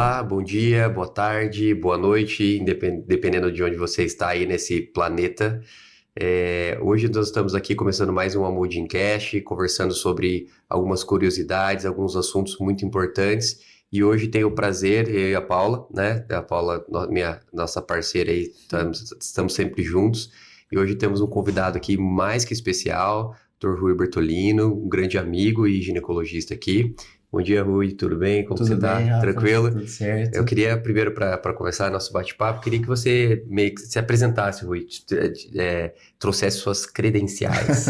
Olá, bom dia, boa tarde, boa noite, dependendo de onde você está aí nesse planeta. Hoje nós estamos aqui começando mais um Amodimcast, conversando sobre algumas curiosidades, alguns assuntos muito importantes. E hoje tenho o prazer, eu e a Paula, né? A Paula, nossa parceira aí, estamos sempre juntos. E hoje temos um convidado aqui mais que especial, Dr. Rui Bertolino, um grande amigo e ginecologista aqui. Bom dia, Rui, tudo bem? Como Tudo você bem, tá? Rafa? Tranquilo? Tudo certo? Eu queria, primeiro, para começar nosso bate-papo, queria que você meio que se apresentasse, Rui, trouxesse suas credenciais.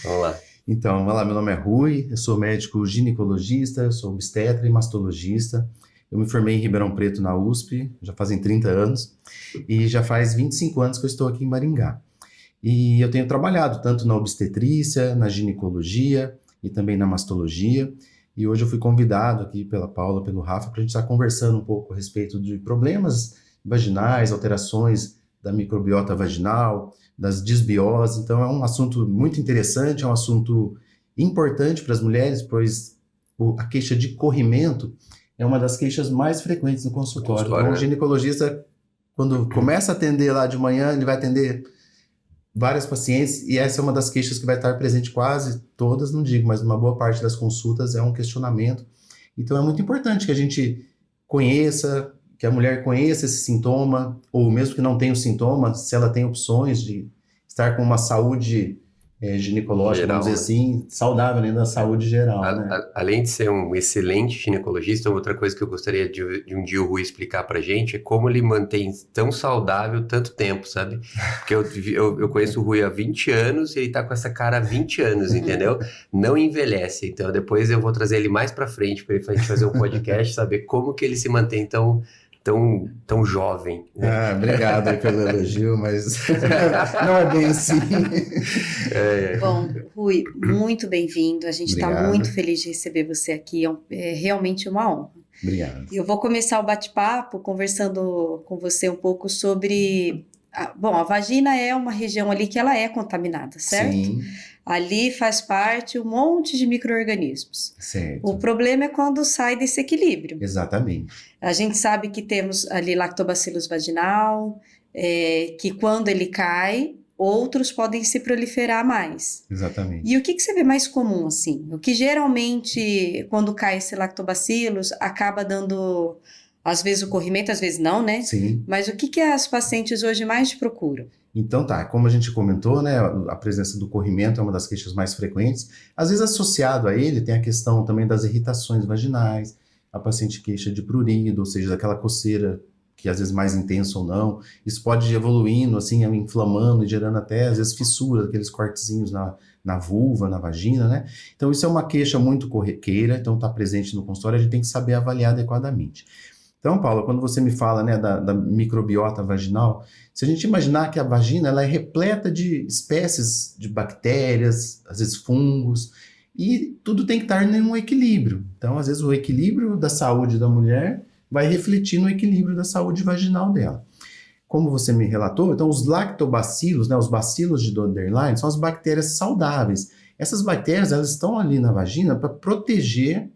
Vamos lá. Então, olá, meu nome é Rui, eu sou médico ginecologista, sou obstetra e mastologista. Eu me formei em Ribeirão Preto, na USP, já fazem 30 anos, e já faz 25 anos que eu estou aqui em Maringá. E eu tenho trabalhado tanto na obstetrícia, na ginecologia e também na mastologia. E hoje eu fui convidado aqui pela Paula, pelo Rafa, para a gente estar conversando um pouco a respeito de problemas vaginais, alterações da microbiota vaginal, das disbioses. Então é um assunto muito interessante, é um assunto importante para as mulheres, pois a queixa de corrimento é uma das queixas mais frequentes no consultório. Então o ginecologista, quando começa a atender lá de manhã, ele vai atender várias pacientes, e essa é uma das queixas que vai estar presente quase todas, não digo, mas uma boa parte das consultas é um questionamento. Então é muito importante que a gente conheça, que a mulher conheça esse sintoma, ou mesmo que não tenha o sintoma, se ela tem opções de estar com uma saúde ginecológica, Geral, vamos dizer assim, saudável, né, da saúde geral, né? Além de ser um excelente ginecologista, outra coisa que eu gostaria de um dia o Rui explicar pra gente é como ele mantém tão saudável tanto tempo, sabe? Porque eu conheço o Rui há 20 anos e ele tá com essa cara há 20 anos, entendeu? Não envelhece. Então depois eu vou trazer ele mais pra frente pra gente fazer um podcast, saber como que ele se mantém tão jovem, né? Obrigado aí pelo elogio, mas não é bem assim. Bom, Rui, muito bem-vindo. A gente está Obrigado. muito feliz de receber você aqui. É realmente uma honra. Obrigado. E eu vou começar o bate-papo conversando com você um pouco sobre... a vagina é uma região ali que ela é contaminada, certo? Sim. Ali faz parte um monte de micro-organismos. Certo. O problema é quando sai desse equilíbrio. Exatamente. A gente sabe que temos ali lactobacillus vaginal, que quando ele cai, outros podem se proliferar mais. Exatamente. E o que você vê mais comum, assim? O que geralmente, quando cai esse lactobacillus, acaba dando, às vezes, o corrimento, às vezes não, né? Sim. Mas o que as pacientes hoje mais procuram? Então tá, como a gente comentou, né, a presença do corrimento é uma das queixas mais frequentes. Às vezes associado a ele tem a questão também das irritações vaginais, a paciente queixa de prurido, ou seja, daquela coceira que às vezes mais intensa ou não. Isso pode ir evoluindo, assim, inflamando e gerando até às vezes fissuras, aqueles cortezinhos na vulva, na vagina, né? Então isso é uma queixa muito corriqueira, então tá presente no consultório, a gente tem que saber avaliar adequadamente. Então, Paula, quando você me fala, né, da microbiota vaginal, se a gente imaginar que a vagina ela é repleta de espécies de bactérias, às vezes fungos, e tudo tem que estar em um equilíbrio. Então, às vezes, o equilíbrio da saúde da mulher vai refletir no equilíbrio da saúde vaginal dela. Como você me relatou, então os lactobacilos, né, os bacilos de Dodderlein, são as bactérias saudáveis. Essas bactérias elas estão ali na vagina para proteger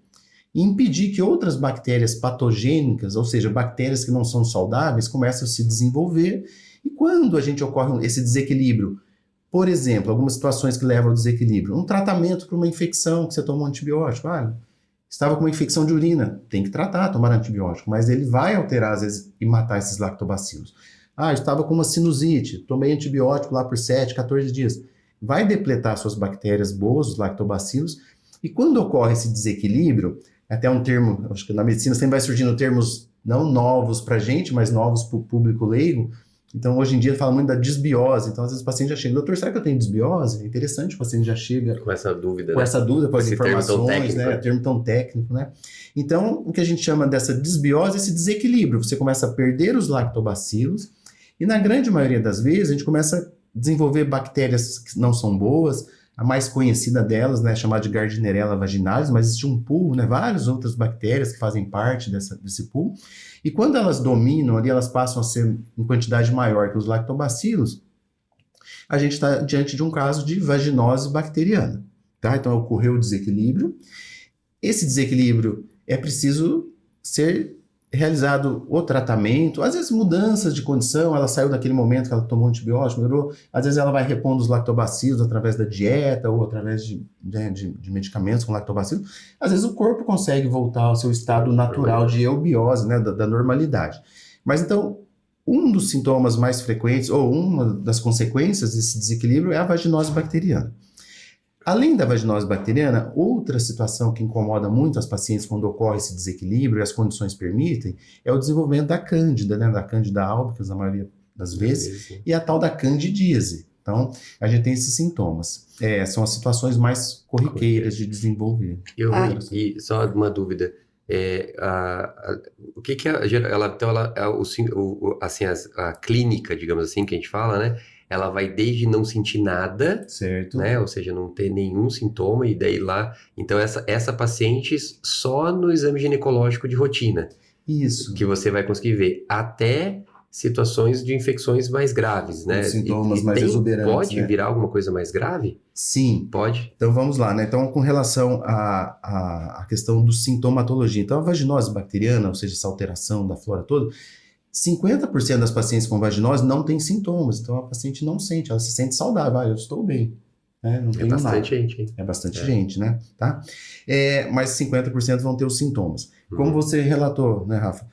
e impedir que outras bactérias patogênicas, ou seja, bactérias que não são saudáveis, comecem a se desenvolver. E quando a gente ocorre esse desequilíbrio, por exemplo, algumas situações que levam ao desequilíbrio, um tratamento para uma infecção que você toma um antibiótico, estava com uma infecção de urina, tem que tratar, tomar antibiótico, mas ele vai alterar às vezes e matar esses lactobacilos. Estava com uma sinusite, tomei antibiótico lá por 7, 14 dias. Vai depletar suas bactérias boas, os lactobacilos, e quando ocorre esse desequilíbrio, até um termo, acho que na medicina sempre vai surgindo termos não novos para a gente, mas novos para o público leigo. Então, hoje em dia, fala muito da disbiose. Então, às vezes o paciente já chega, doutor, será que eu tenho disbiose? É interessante, o paciente já chega Com essa dúvida, com essa dúvida, com as informações, né? Termo tão técnico, né? Então, o que a gente chama dessa disbiose é esse desequilíbrio. Você começa a perder os lactobacilos e, na grande maioria das vezes, a gente começa a desenvolver bactérias que não são boas. A mais conhecida delas, né, é chamada de Gardnerella vaginalis, mas existe um pool, né, várias outras bactérias que fazem parte desse pool. E quando elas dominam ali, elas passam a ser em quantidade maior que os lactobacilos, a gente está diante de um caso de vaginose bacteriana. Tá? Então ocorreu o desequilíbrio. Esse desequilíbrio é preciso ser realizado o tratamento, às vezes mudanças de condição, ela saiu daquele momento que ela tomou antibiótico, melhorou, às vezes ela vai repondo os lactobacilos através da dieta ou através de medicamentos com lactobacilos, às vezes o corpo consegue voltar ao seu estado natural de eubiose, né, da normalidade. Mas então, um dos sintomas mais frequentes, ou uma das consequências desse desequilíbrio é a vaginose bacteriana. Além da vaginose bacteriana, outra situação que incomoda muito as pacientes quando ocorre esse desequilíbrio e as condições permitem, é o desenvolvimento da cândida, né, da cândida albicans, na maioria das vezes, e a tal da candidíase. Então, a gente tem esses sintomas. São as situações mais corriqueiras de desenvolver. E só uma dúvida. O que que a clínica, digamos assim, que a gente fala, né? Ela vai desde não sentir nada, certo, né? Ou seja, não ter nenhum sintoma, e daí lá... Então, essa paciente só no exame ginecológico de rotina. Isso. Que você vai conseguir ver. Até situações de infecções mais graves, né? Os sintomas mais exuberantes, pode né? virar alguma coisa mais grave? Sim. Pode? Então, vamos lá, né? Então, com relação à questão do sintomatologia. Então, a vaginose bacteriana, ou seja, essa alteração da flora toda, 50% das pacientes com vaginose não tem sintomas, então a paciente não sente, ela se sente saudável, eu estou bem, né? Não tenho nada. Bastante gente, hein? É bastante gente, né? Tá? Mas 50% vão ter os sintomas. Como você relatou, né, Rafa?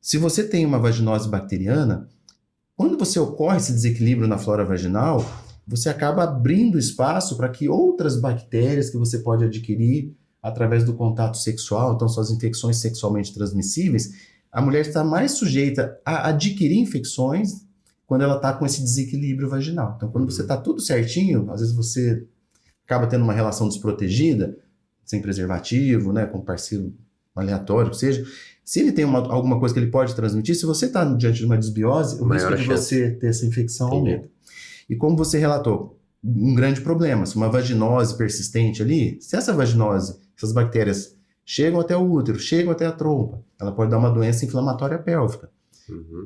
Se você tem uma vaginose bacteriana, quando você ocorre esse desequilíbrio na flora vaginal, você acaba abrindo espaço para que outras bactérias que você pode adquirir através do contato sexual, então suas infecções sexualmente transmissíveis, a mulher está mais sujeita a adquirir infecções quando ela está com esse desequilíbrio vaginal. Então, quando você está tudo certinho, às vezes você acaba tendo uma relação desprotegida, sem preservativo, né, com um parceiro aleatório, que seja. Se ele tem alguma coisa que ele pode transmitir, se você está diante de uma desbiose, o risco de você ter essa infecção aumenta. E como você relatou, um grande problema, se uma vaginose persistente ali, se essa vaginose, essas bactérias chegam até o útero, chegam até a trompa, ela pode dar uma doença inflamatória pélvica.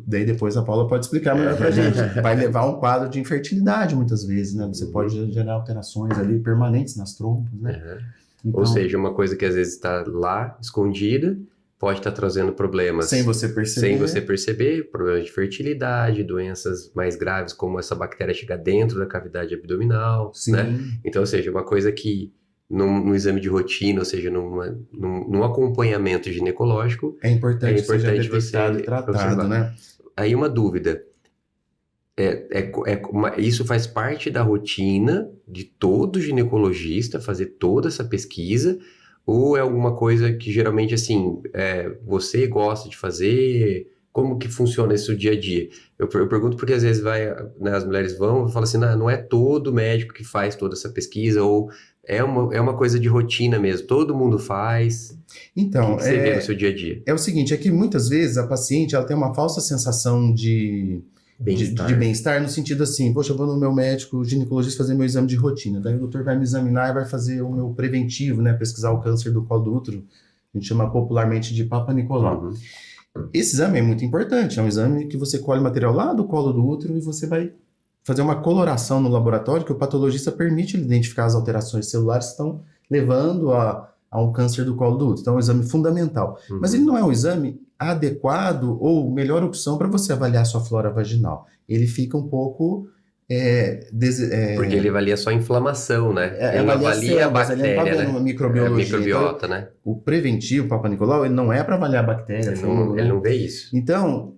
Daí depois a Paula pode explicar melhor pra gente. Vai levar a um quadro de infertilidade muitas vezes, né? Você pode gerar alterações ali permanentes nas trompas, né? Então, ou seja, uma coisa que às vezes está lá, escondida, pode estar trazendo problemas. Sem você perceber. Sem você perceber, problemas de fertilidade, doenças mais graves, como essa bactéria chegar dentro da cavidade abdominal, sim, né? Então, ou seja, uma coisa que num exame de rotina, ou seja, num acompanhamento ginecológico, é importante seja detectado você e tratado, observar. né? Aí uma dúvida, isso faz parte da rotina de todo ginecologista fazer toda essa pesquisa, ou é alguma coisa que geralmente, assim, você gosta de fazer? Como que funciona isso no dia a dia? Eu pergunto porque às vezes né, as mulheres vão e falam assim, não é todo médico que faz toda essa pesquisa, ou é uma coisa de rotina mesmo, todo mundo faz. Então, o que você vê no seu dia a dia? É o seguinte, é que muitas vezes a paciente ela tem uma falsa sensação de bem-estar, no sentido assim, poxa, eu vou no meu médico ginecologista fazer meu exame de rotina, daí o doutor vai me examinar e vai fazer o meu preventivo, né, pesquisar o câncer do colo do útero, a gente chama popularmente de Papa Nicolau. Esse exame é muito importante, é um exame que você colhe material lá do colo do útero e você vai fazer uma coloração no laboratório que o patologista permite ele identificar as alterações celulares que estão levando a um câncer do colo do útero. Então é um exame fundamental. Mas ele não é um exame adequado ou melhor opção para você avaliar a sua flora vaginal. Ele fica um pouco... porque ele avalia só a inflamação, né? Ele não avalia a bactéria, ele não está vendo né? a microbiologia. Microbiota, então, né? O preventivo, Papa Nicolau, ele não é para avaliar a bactéria. Ele não vê isso. Então,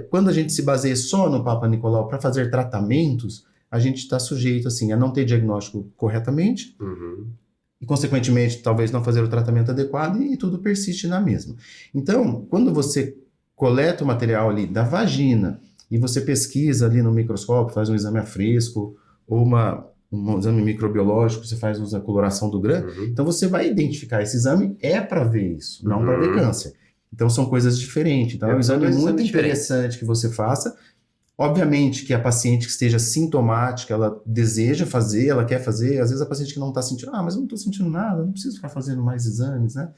quando a gente se baseia só no Papa Nicolau para fazer tratamentos, a gente está sujeito assim, a não ter diagnóstico corretamente e, consequentemente, talvez não fazer o tratamento adequado e tudo persiste na mesma. Então, quando você coleta o material ali da vagina e você pesquisa ali no microscópio, faz um exame a fresco ou um exame microbiológico, você faz a coloração do grã, então você vai identificar, esse exame é para ver isso, não para ver câncer. Então são coisas diferentes. Então é um exame muito interessante que você faça. Obviamente que a paciente que esteja sintomática, ela deseja fazer, ela quer fazer, às vezes a paciente que não está sentindo, mas eu não estou sentindo nada, não preciso ficar fazendo mais exames, né?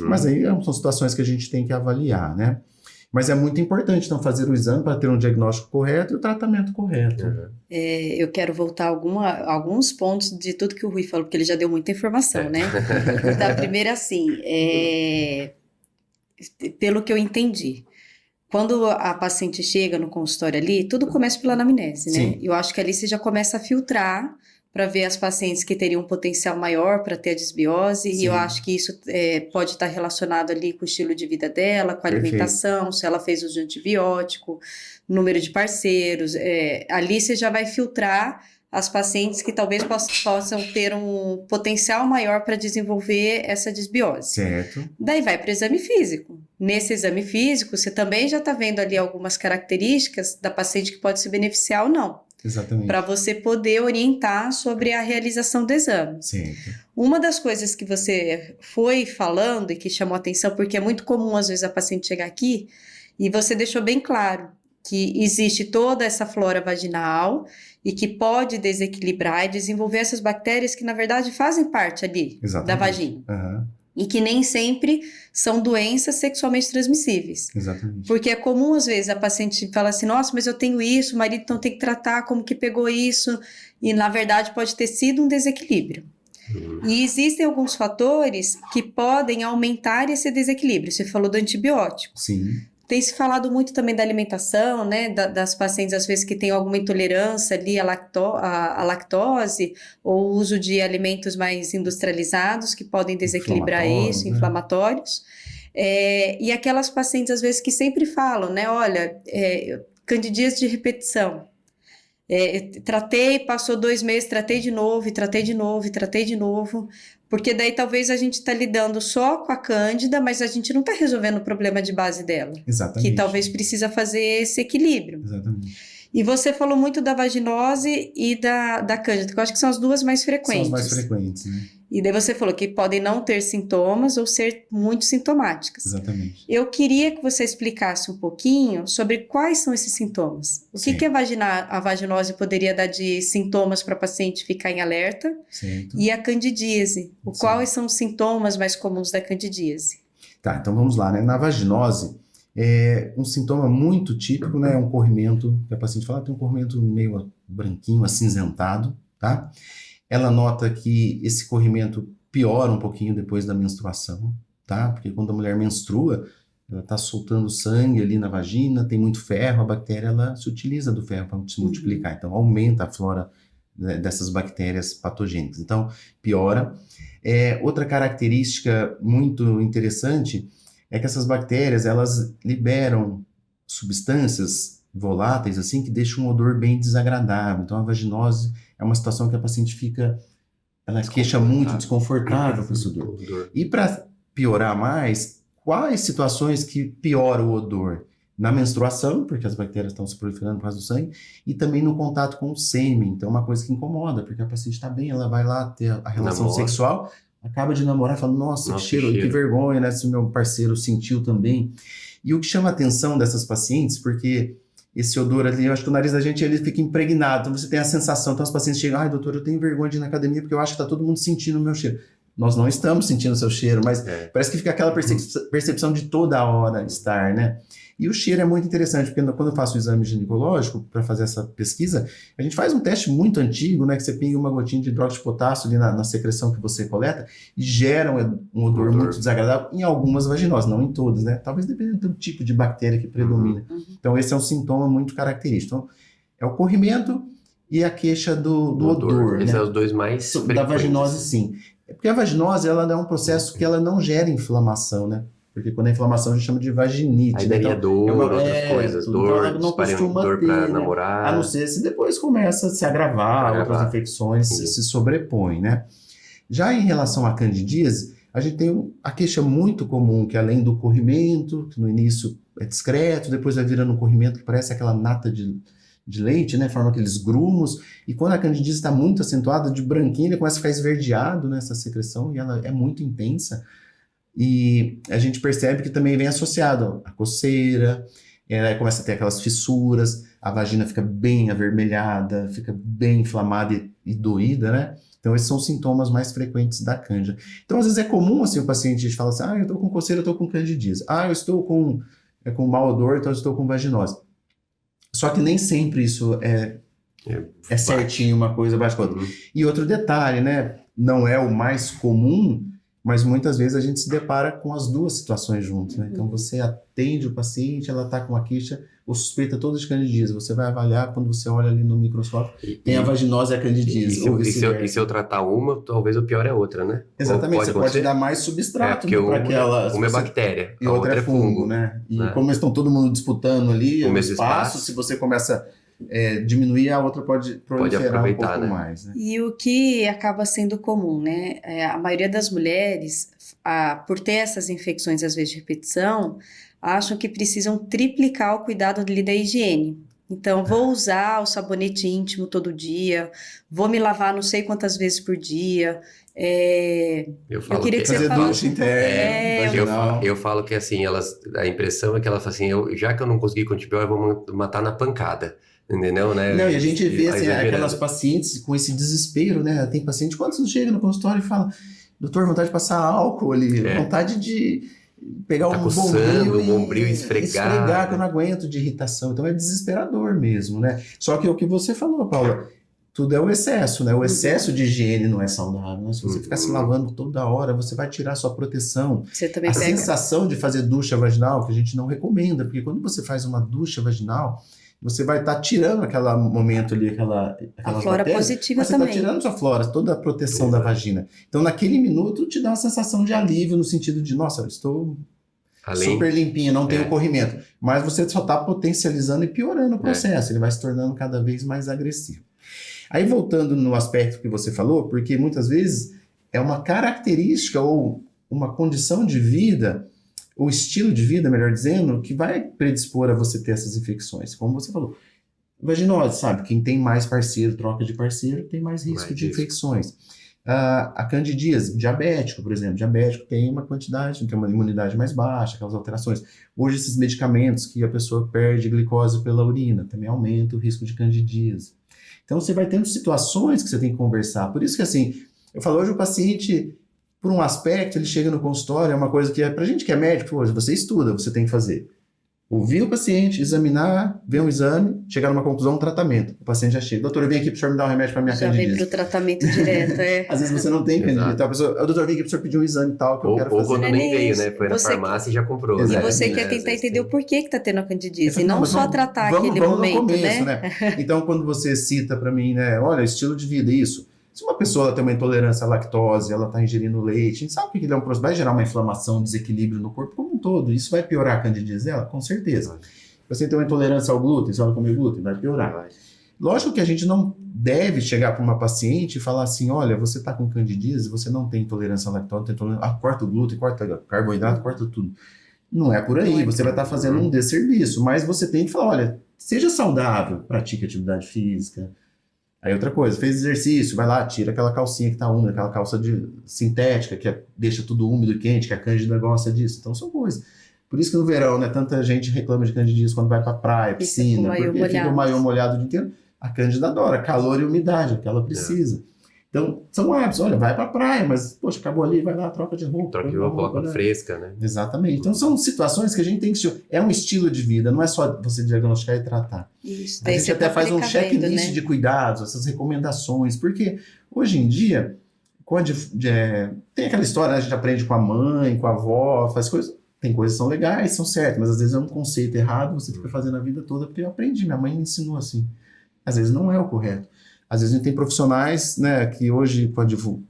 Mas aí são situações que a gente tem que avaliar, né? Mas é muito importante, então, fazer o exame para ter um diagnóstico correto e o tratamento correto. Eu quero voltar a alguns pontos de tudo que o Rui falou, porque ele já deu muita informação, né? Da primeira, assim, pelo que eu entendi, quando a paciente chega no consultório ali, tudo começa pela anamnese, né? Sim. Eu acho que ali você já começa a filtrar para ver as pacientes que teriam um potencial maior para ter a desbiose, e eu Sim. acho que isso pode estar relacionado ali com o estilo de vida dela, com a Perfeito. alimentação, se ela fez uso de antibiótico, número de parceiros. Ali você já vai filtrar as pacientes que talvez possam ter um potencial maior para desenvolver essa desbiose. Certo. Daí vai para o exame físico. Nesse exame físico, você também já está vendo ali algumas características da paciente que pode se beneficiar ou não, Exatamente. para você poder orientar sobre a realização do exame. Certo. Uma das coisas que você foi falando e que chamou atenção, porque é muito comum às vezes a paciente chegar aqui e você deixou bem claro que existe toda essa flora vaginal e que pode desequilibrar e desenvolver essas bactérias que na verdade fazem parte ali Exatamente. da vagina. Aham. E que nem sempre são doenças sexualmente transmissíveis. Exatamente. Porque é comum, às vezes, a paciente fala assim, nossa, mas eu tenho isso, o marido então tem que tratar, como que pegou isso? E, na verdade, pode ter sido um desequilíbrio. E existem alguns fatores que podem aumentar esse desequilíbrio. Você falou do antibiótico. Sim. Tem se falado muito também da alimentação, né, das pacientes, às vezes, que têm alguma intolerância ali à lactose, ou uso de alimentos mais industrializados, que podem desequilibrar isso, inflamatórios. E aquelas pacientes, às vezes, que sempre falam, né, olha, candidíase de repetição. Tratei, passou 2 meses, tratei de novo, e tratei de novo, e tratei de novo, porque daí talvez a gente está lidando só com a cândida, mas a gente não está resolvendo o problema de base dela, Exatamente. que talvez precisa fazer esse equilíbrio. Exatamente. E você falou muito da vaginose e da cândida, que eu acho que são as duas mais frequentes. São as mais frequentes, né? E daí você falou que podem não ter sintomas ou ser muito sintomáticas. Exatamente. Eu queria que você explicasse um pouquinho sobre quais são esses sintomas. O que a vaginose poderia dar de sintomas para a paciente ficar em alerta? Certo. E a candidíase. Quais são os sintomas mais comuns da candidíase? Tá, então vamos lá, né? Na vaginose, um sintoma muito típico, né? É um corrimento, que a paciente fala, tem um corrimento meio branquinho, acinzentado, tá? Ela nota que esse corrimento piora um pouquinho depois da menstruação, tá? Porque quando a mulher menstrua, ela está soltando sangue ali na vagina, tem muito ferro, a bactéria ela se utiliza do ferro para se multiplicar, então aumenta a flora dessas bactérias patogênicas. Então, piora. Outra característica muito interessante é que essas bactérias, elas liberam substâncias voláteis, assim, que deixam um odor bem desagradável. Então, a vaginose é uma situação que a paciente fica, ela queixa muito, desconfortável com esse odor. E para piorar mais, quais situações que pioram o odor? Na menstruação, porque as bactérias estão se proliferando por causa do sangue, e também no contato com o sêmen. Então, é uma coisa que incomoda, porque a paciente está bem, ela vai lá ter a relação sexual, acaba de namorar e fala, nossa, que cheiro, que vergonha, né? Se o meu parceiro sentiu também. E o que chama a atenção dessas pacientes, porque esse odor ali, eu acho que o nariz da gente ele fica impregnado, então você tem a sensação, então os pacientes chegam, ai doutor, eu tenho vergonha de ir na academia porque eu acho que está todo mundo sentindo o meu cheiro. Nós não estamos sentindo o seu cheiro, mas parece que fica aquela percepção de toda hora estar, né? E o cheiro é muito interessante, porque quando eu faço o exame ginecológico, para fazer essa pesquisa, a gente faz um teste muito antigo, né? Que você pinga uma gotinha de hidróxido de potássio ali na secreção que você coleta e gera um odor muito desagradável em algumas vaginoses, não em todas, né? Talvez dependendo do tipo de bactéria que predomina. Então, esse é um sintoma muito característico. Então, é o corrimento e a queixa do odor. Esses né? são os dois mais frequentes. Da vaginose, sim. Porque a vaginose, ela é um processo que ela não gera inflamação, né? Porque quando a inflamação a gente chama de vaginite. Aí daria dor, outras coisas, dor, não costuma dor ter, pra né? namorar. A não ser se depois começa a se agravar, outras infecções se sobrepõem, né? Já em relação à candidíase, a gente tem a queixa muito comum, que além do corrimento, que no início é discreto, depois vai virando um corrimento que parece aquela nata de leite, né? Forma aqueles grumos, e quando a candidíase está muito acentuada, de branquinho, ele começa a ficar esverdeado nessa secreção, e ela é muito intensa. E a gente percebe que também vem associado a coceira, começa a ter aquelas fissuras, a vagina fica bem avermelhada, fica bem inflamada e doída, né? Então esses são os sintomas mais frequentes da cândida. Então às vezes é comum assim o paciente fala assim, eu estou com coceira, eu estou com candidíase. Eu estou com mau odor, então eu estou com vaginose. Só que nem sempre isso é certinho, uma coisa baixa com a outra. E outro detalhe, né? Não é o mais comum, mas muitas vezes a gente se depara com as duas situações juntas, né? Então você atende o paciente, ela está com uma queixa ou suspeita toda de candidíase. Você vai avaliar, quando você olha ali no microscópio, tem a vaginose e a candidíase. E se eu tratar uma, talvez o pior é outra, né? Exatamente, você pode dar mais substrato para aquela... Uma é bactéria, e outra é fungo, né? E como estão todo mundo disputando ali o espaço, se você começa a diminuir, a outra pode proliferar um pouco mais, né? E o que acaba sendo comum, né? A maioria das mulheres, por ter essas infecções, às vezes de repetição, acham que precisam triplicar o cuidado ali da higiene. Então, vou usar o sabonete íntimo todo dia, vou me lavar não sei quantas vezes por dia. Eu queria que você falasse. Eu falo que assim, a impressão é que ela fala assim, já que eu não consegui com antibiótico, eu vou matar na pancada. Entendeu, né? Não, e a gente vê assim, aquelas pacientes com esse desespero, né? Tem paciente, quando você chega no consultório e fala, doutor, vontade de passar álcool ali, vontade de pegar um bombril e esfregar, que eu não aguento de irritação. Então é desesperador mesmo, né? Só que o que você falou, Paula, tudo é o excesso, né? O excesso de higiene não é saudável, né? Se você ficar se lavando toda hora, você vai tirar sua proteção. Você também sensação de fazer ducha vaginal, que a gente não recomenda, porque quando você faz uma ducha vaginal, você vai estar tirando aquele momento ali, aquelas a flora bactérias, positiva mas também. Você está tirando sua flora, toda a proteção da vagina. Então, naquele minuto, te dá uma sensação de alívio, no sentido de, nossa, eu estou super limpinha, não tenho corrimento. Mas você só está potencializando e piorando o processo. Ele vai se tornando cada vez mais agressivo. Aí, voltando no aspecto que você falou, porque muitas vezes é uma característica ou uma condição de vida, o estilo de vida, melhor dizendo, que vai predispor a você ter essas infecções. Como você falou, vaginose, sabe? Quem tem mais parceiro, troca de parceiro, tem mais risco de infecções. A candidíase, diabético, por exemplo. Diabético tem uma quantidade, tem uma imunidade mais baixa, aquelas alterações. Hoje, esses medicamentos que a pessoa perde glicose pela urina, também aumenta o risco de candidíase. Então, você vai tendo situações que você tem que conversar. Por isso que, assim, eu falo, hoje o paciente, por um aspecto, ele chega no consultório, é uma coisa que, pra gente que é médico, hoje você estuda, você tem que fazer. Ouvir o paciente, examinar, ver um exame, chegar numa conclusão, um tratamento. O paciente já chega. Doutor, eu vim aqui para o senhor me dar um remédio para minha candidíase. Já vem para o tratamento direto, Às vezes você não tem candidíase. Então a pessoa, doutor, eu vim aqui para o senhor pedir um exame tal que eu quero fazer. Ou quando nem veio, né? Foi na farmácia e já comprou. E você quer tentar entender o porquê que está tendo a candidíase. E não só tratar aquele momento, no começo, né? Então, quando você cita para mim, né? Olha, estilo de vida, isso. Se uma pessoa tem uma intolerância à lactose, ela está ingerindo leite, a gente sabe que ele é um processo, vai gerar uma inflamação, um desequilíbrio no corpo como um todo. Isso vai piorar a candidíase dela? Com certeza. Você tem uma intolerância ao glúten, se ela comer glúten, vai piorar. Lógico que a gente não deve chegar para uma paciente e falar assim, olha, você está com candidíase, você não tem intolerância à lactose, tem intolerância... corta o glúten, corta carboidrato, corta tudo. Não é por aí, você vai estar fazendo um desserviço, mas você tem que falar, olha, seja saudável, pratique atividade física. Aí outra coisa, fez exercício, vai lá, tira aquela calcinha que está úmida, aquela calça sintética, que deixa tudo úmido e quente, que a cândida gosta disso. Então são coisas. Por isso que no verão, né, tanta gente reclama de candidíase quando vai pra praia, piscina, porque fica o maiô molhado o dia inteiro. A cândida adora calor e umidade, é o que ela precisa. Então, são hábitos. Olha, vai pra praia, mas, poxa, acabou ali, vai lá, troca de roupa. Troca de roupa, né? Fresca, né? Exatamente. Então, são situações que a gente tem que... É um estilo de vida, não é só você diagnosticar e tratar. Isso, a gente até faz um checklist de cuidados, essas recomendações, porque hoje em dia, tem aquela história, né, a gente aprende com a mãe, com a avó, faz coisas... Tem coisas que são legais, são certas, mas às vezes é um conceito errado, você fica fazendo a vida toda, porque eu aprendi, minha mãe me ensinou assim. Às vezes não é o correto. Às vezes a gente tem profissionais, né, que hoje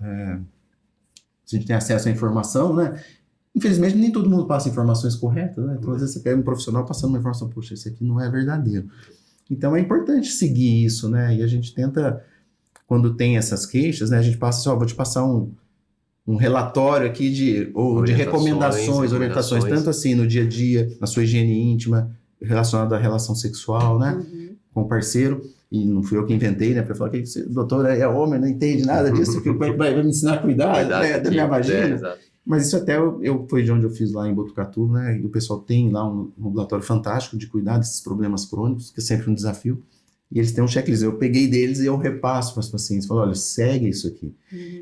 a gente tem acesso à informação, né, infelizmente nem todo mundo passa informações corretas, né, então às vezes você pega um profissional passando uma informação, poxa, isso aqui não é verdadeiro. Então é importante seguir isso, né, e a gente tenta, quando tem essas queixas, né, a gente passa assim, vou te passar um relatório aqui de recomendações, orientações, tanto assim no dia a dia, na sua higiene íntima, relacionada à relação sexual, né, com o parceiro, e não fui eu que inventei, né, para falar que o doutor é homem, não entende nada disso, que vai me ensinar a cuidar da minha vagina. Mas isso até foi de onde eu fiz lá em Botucatu, né, e o pessoal tem lá um ambulatório fantástico de cuidar desses problemas crônicos, que é sempre um desafio. E eles têm um checklist, eu peguei deles e eu repasso para os pacientes, falo, olha, segue isso aqui.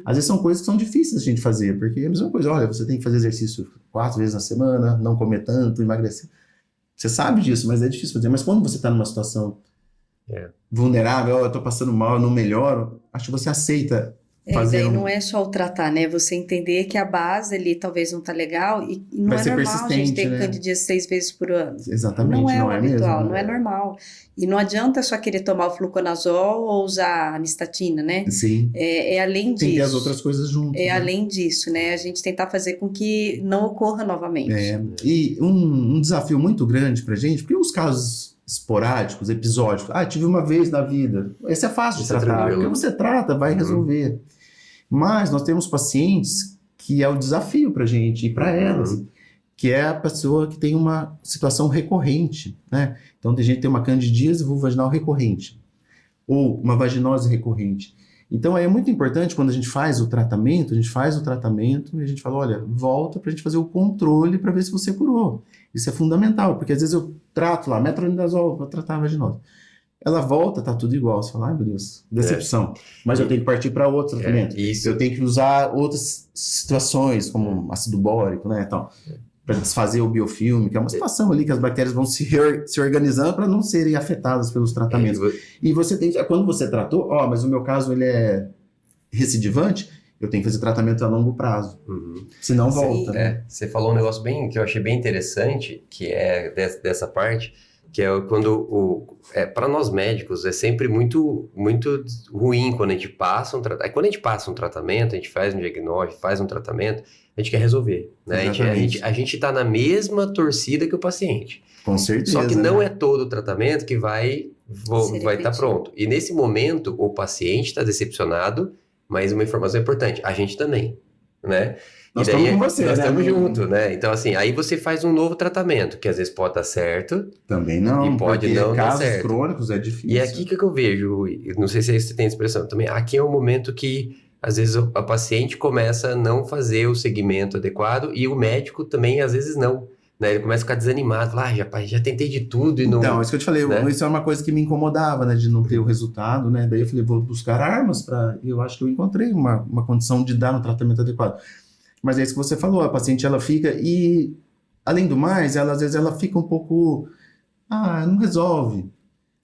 Às vezes são coisas que são difíceis a gente fazer, porque é a mesma coisa, olha, você tem que fazer exercício 4 vezes na semana, não comer tanto, emagrecer. Você sabe disso, mas é difícil fazer. Mas quando você está numa situação vulnerável, eu estou passando mal, eu não melhoro, acho que você aceita E fazer daí não é só o tratar, né? Você entender que a base ali talvez não tá legal e não vai é ser normal a gente persistente, ter né? candidíase 6 vezes por ano. Não Exatamente, é não o é habitual, mesmo? não é normal. E não adianta só querer tomar o fluconazol ou usar a anistatina, né? Sim, É além tem que ter as disso. outras coisas juntos, É né? além disso, né? A gente tentar fazer com que não ocorra novamente. E um desafio muito grande pra gente, porque os casos esporádicos, episódicos, tive uma vez na vida, esse é fácil de Isso é tratar, tranquilo. porque você trata, vai resolver. Mas nós temos pacientes que é o desafio pra gente e pra elas, que é a pessoa que tem uma situação recorrente, né? Então tem gente que tem uma candidíase vulvovaginal recorrente, ou uma vaginose recorrente. Então é muito importante quando a gente faz o tratamento, e a gente fala, olha, volta pra gente fazer o controle para ver se você curou. Isso é fundamental, porque às vezes eu trato lá, metronidazol, para tratar a vaginose. Ela volta, tá tudo igual. Você fala, ai meu Deus, decepção. Mas eu tenho que partir para outro tratamento. Isso. Eu tenho que usar outras situações, como ácido bórico, né, tal, para desfazer o biofilme, que é uma situação ali que as bactérias vão se organizando para não serem afetadas pelos tratamentos. E você tem, quando você tratou, mas o meu caso ele é recidivante, eu tenho que fazer tratamento a longo prazo. Senão volta. Né? Você falou um negócio que eu achei bem interessante, que é dessa parte, que é quando para nós médicos é sempre muito muito ruim quando a gente passa um tratamento. Quando a gente passa um tratamento, a gente faz um diagnóstico, faz um tratamento, a gente quer resolver, né? A gente tá na mesma torcida que o paciente. Com certeza. Só que não é todo o tratamento que vai estar pronto. E nesse momento, o paciente está decepcionado, mas uma informação importante, a gente também, né? Nós estamos com você, nós né? estamos juntos, né? Então, assim, aí você faz um novo tratamento, que às vezes pode dar certo. Também não, e pode não dar casos certo. crônicos é difícil. E aqui que eu vejo, não sei se você tem expressão também, aqui é um momento que, às vezes, a paciente começa a não fazer o segmento adequado e o médico também, às vezes, não. Né? Ele começa a ficar desanimado, fala, já tentei de tudo e não... Então, isso que eu te falei, né? Isso é uma coisa que me incomodava, né, de não ter o resultado, né, daí eu falei, vou buscar armas para... Eu acho que eu encontrei uma condição de dar um tratamento adequado. Mas é isso que você falou, a paciente, ela fica e, além do mais, às vezes ela fica um pouco, não resolve.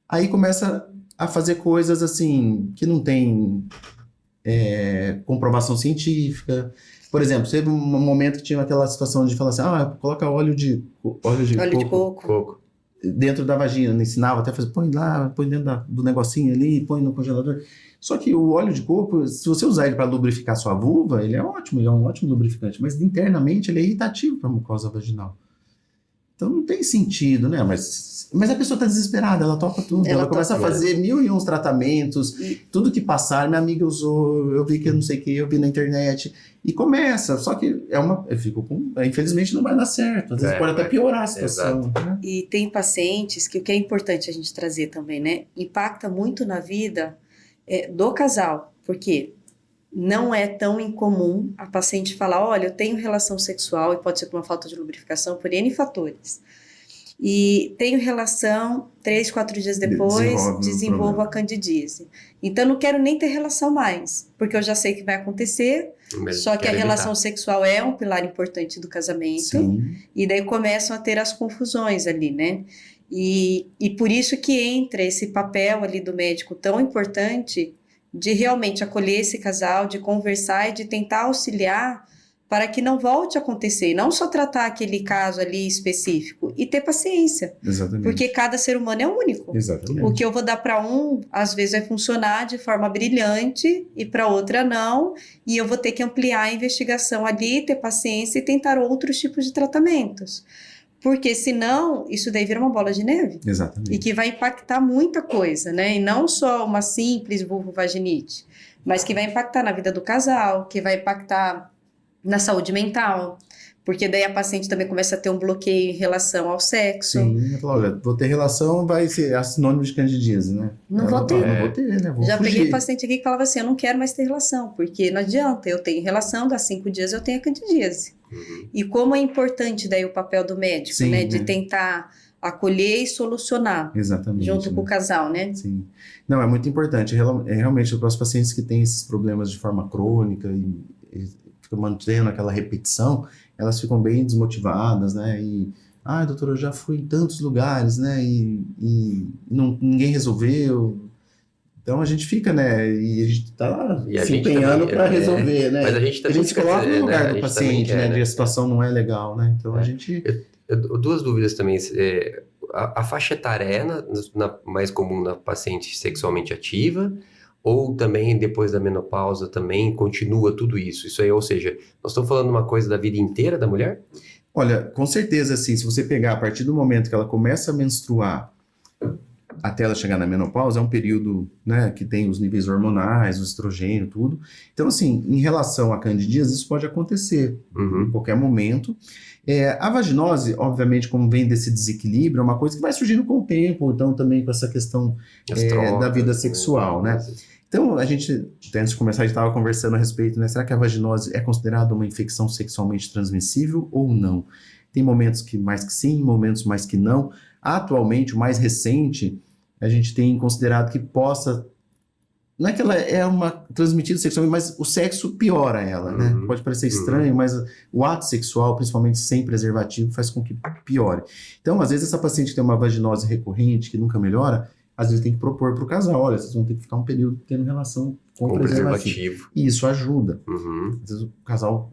Aí começa a fazer coisas, assim, que não tem comprovação científica. Por exemplo, teve um momento que tinha aquela situação de falar assim, coloca óleo de coco dentro da vagina, ensinava até a fazer, põe dentro do negocinho ali, põe no congelador. Só que o óleo de coco, se você usar ele para lubrificar sua vulva, ele é ótimo, ele é um ótimo lubrificante, mas internamente ele é irritativo para a mucosa vaginal. Então não tem sentido, né? Mas a pessoa está desesperada, ela topa tudo, ela começa a fazer 1001 tratamentos, tudo que passar, minha amiga usou, eu vi que eu não sei o que, eu vi na internet, e começa, só que eu fico infelizmente não vai dar certo, às vezes pode até piorar a situação. Né? E tem pacientes que o que é importante a gente trazer também, né? Impacta muito na vida do casal, porque não é tão incomum a paciente falar, olha, eu tenho relação sexual, e pode ser por uma falta de lubrificação, por N fatores, e tenho relação, 3, 4 dias depois, desenvolvo a candidíase. Então, não quero nem ter relação mais, porque eu já sei que vai acontecer, só que a relação sexual é um pilar importante do casamento, Sim. E daí começam a ter as confusões ali, né? E por isso que entra esse papel ali do médico tão importante de realmente acolher esse casal, de conversar e de tentar auxiliar para que não volte a acontecer. E não só tratar aquele caso ali específico e ter paciência. Exatamente. Porque cada ser humano é único. Exatamente. O que eu vou dar para um, às vezes vai funcionar de forma brilhante e para outra não. E eu vou ter que ampliar a investigação ali, ter paciência e tentar outros tipos de tratamentos. Porque senão, isso daí vira uma bola de neve. Exatamente. E que vai impactar muita coisa, né? E não só uma simples vulvovaginite, mas que vai impactar na vida do casal, que vai impactar na saúde mental, porque daí a paciente também começa a ter um bloqueio em relação ao sexo. Sim, olha, vou ter relação, vai ser sinônimo de candidíase, né? Não vou ter. Não vou ter, né? Vou Já fugir. peguei paciente aqui que falava assim, eu não quero mais ter relação, porque não adianta, eu tenho relação, dá 5 dias eu tenho a candidíase. E como é importante daí o papel do médico, Sim, né? De tentar acolher e solucionar. Exatamente. Junto com o casal, né? Sim. Não, é muito importante. Realmente, para os pacientes que têm esses problemas de forma crônica e ficam mantendo aquela repetição, elas ficam bem desmotivadas, né? E, doutora, eu já fui em tantos lugares, né? E ninguém resolveu. Então a gente fica, né? E a gente está lá E a se gente empenhando também, para resolver, né? mas a gente A também gente se quer coloca dizer, no né? lugar A do gente também paciente, quer, né? De né? a situação não é legal, né? Então a gente. Duas dúvidas também. A faixa etária é mais comum na paciente sexualmente ativa, ou também depois da menopausa também continua tudo isso? Isso aí, ou seja, nós estamos falando de uma coisa da vida inteira da mulher? Olha, com certeza, assim, se você pegar a partir do momento que ela começa a menstruar até ela chegar na menopausa, é um período, né, que tem os níveis hormonais, o estrogênio, tudo. Então, assim, em relação a candidíase, isso pode acontecer em qualquer momento. A vaginose, obviamente, como vem desse desequilíbrio, é uma coisa que vai surgindo com o tempo, então também com essa questão As da vida trocas, sexual, né? Então, a gente, antes de começar, a gente estava conversando a respeito, né? Será que a vaginose é considerada uma infecção sexualmente transmissível ou não? Tem momentos que mais que sim, momentos mais que não. Atualmente, o mais recente, a gente tem considerado que possa... Não é que ela é uma transmitida sexualmente, mas o sexo piora ela, né? Pode parecer estranho, mas o ato sexual, principalmente sem preservativo, faz com que piore. Então, às vezes, essa paciente que tem uma vaginose recorrente, que nunca melhora, às vezes tem que propor para o casal, olha, vocês vão ter que ficar um período tendo relação com preservativo. E isso ajuda. Às vezes o casal,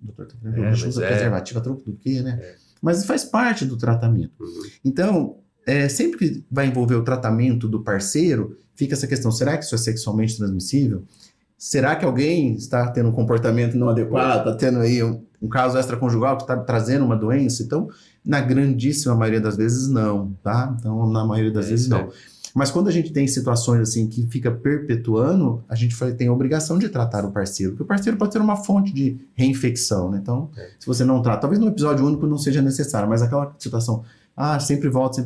doutor, tá vendo? Usa preservativo a troco do quê, né? Mas faz parte do tratamento. Então, sempre que vai envolver o tratamento do parceiro, fica essa questão, será que isso é sexualmente transmissível? Será que alguém está tendo um comportamento não adequado, está tendo aí um caso extraconjugal que está trazendo uma doença? Então, na grandíssima maioria das vezes, não, tá? Então, na maioria das vezes, não. Mas quando a gente tem situações assim que fica perpetuando, a gente tem a obrigação de tratar o parceiro, porque o parceiro pode ser uma fonte de reinfecção, né? Então, se você não trata, talvez num episódio único não seja necessário, mas aquela situação, sempre volta,